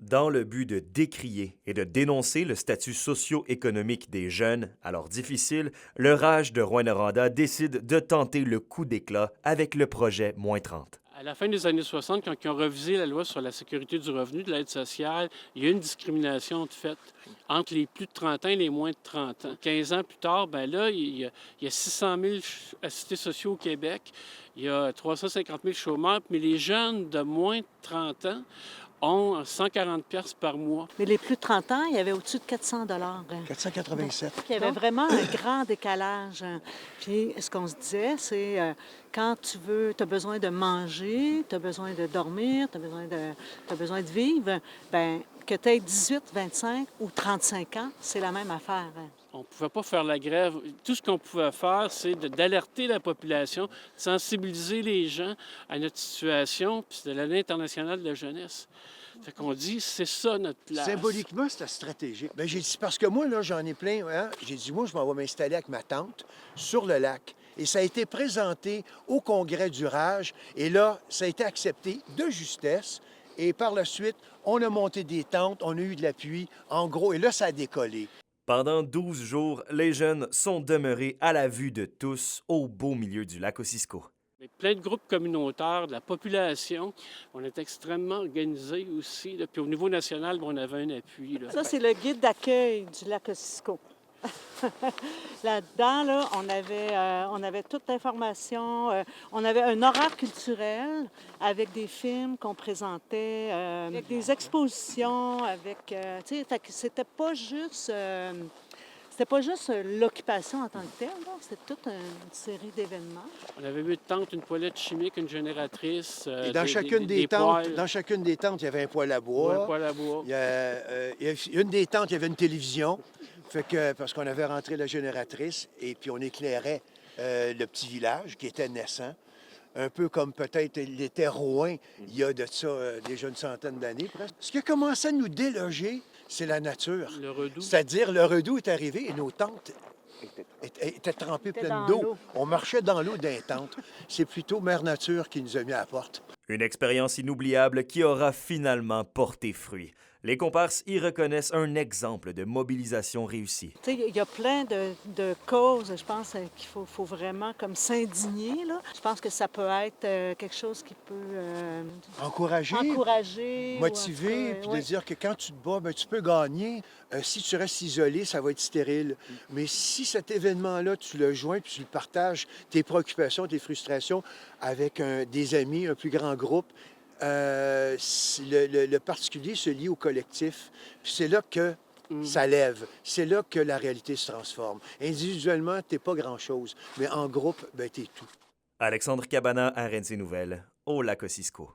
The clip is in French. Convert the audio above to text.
Dans le but de décrier et de dénoncer le statut socio-économique des jeunes, alors difficile, le Rage de Rouyn-Noranda décide de tenter le coup d'éclat avec le projet Moins 30. À la fin des années 60, quand ils ont revisé la loi sur la sécurité du revenu, de l'aide sociale, il y a eu une discrimination de fait entre les plus de 30 ans et les moins de 30 ans. 15 ans plus tard, bien là, il y a 600 000 assistés sociaux au Québec, il y a 350 000 chômeurs, mais les jeunes de moins de 30 ans ont 140 pièces par mois. Mais les plus de 30 ans, il y avait au-dessus de 400 487. Il y avait vraiment un grand décalage. Puis ce qu'on se disait, c'est quand tu as besoin de manger, tu as besoin de dormir, tu as besoin de vivre, bien, que tu aies 18, 25 ou 35 ans, c'est la même affaire. On ne pouvait pas faire la grève. Tout ce qu'on pouvait faire, c'est d'alerter la population, de sensibiliser les gens à notre situation, puis c'est de l'année internationale de la jeunesse. Fait qu'on dit, c'est ça notre place. Symboliquement, c'était stratégique. Bien, j'ai dit, parce que moi, là, j'en ai plein. Hein? J'ai dit, moi, je m'en vais m'installer avec ma tante sur le lac. Et ça a été présenté au congrès du Rage. Et là, ça a été accepté de justesse. Et par la suite, on a monté des tentes, on a eu de l'appui, en gros. Et là, ça a décollé. Pendant 12 jours, les jeunes sont demeurés à la vue de tous au beau milieu du lac Ossisco. Plein de groupes communautaires, de la population. On est extrêmement organisés aussi. Là. Puis au niveau national, on avait un appui. Là. Ça, c'est le guide d'accueil du lac Ossisco. Là-dedans, là, on avait toute l'information. On avait un horaire culturel avec des films qu'on présentait, avec des expositions, avec... tu sais, c'était pas juste... C'était pas juste l'occupation en tant que telle, c'était toute une série d'événements. On avait 8 tentes, une poêlette chimique, une génératrice. Et dans chacune des tentes, il y avait un poêle à bois. Ouais, un poêle à bois. Il y a une des tentes, il y avait une télévision. Fait que, parce qu'on avait rentré la génératrice et puis on éclairait le petit village qui était naissant. Un peu comme peut-être l'était Rouyn, il y a de ça déjà une centaine d'années presque. Ce qui a commencé à nous déloger, c'est la nature. Le redout. C'est-à-dire, le redout est arrivé et nos tentes étaient trempées pleines d'eau. On marchait dans l'eau d'un tente. C'est plutôt Mère Nature qui nous a mis à la porte. Une expérience inoubliable qui aura finalement porté fruit. Les comparses y reconnaissent un exemple de mobilisation réussie. Il y a plein de causes, je pense, qu'il faut vraiment comme s'indigner. Là. Je pense que ça peut être quelque chose qui peut... Encourager, motiver, puis de dire que quand tu te bats, bien, tu peux gagner. Si tu restes isolé, ça va être stérile. Mais si cet événement-là, tu le joins, puis tu le partages, tes préoccupations, tes frustrations, avec des amis, un plus grand groupe, le particulier se lie au collectif. Puis c'est là que ça lève. C'est là que la réalité se transforme. Individuellement, t'es pas grand-chose, mais en groupe, ben, t'es tout. Alexandre Cabana, RNC Nouvelles, au lac Ossisco.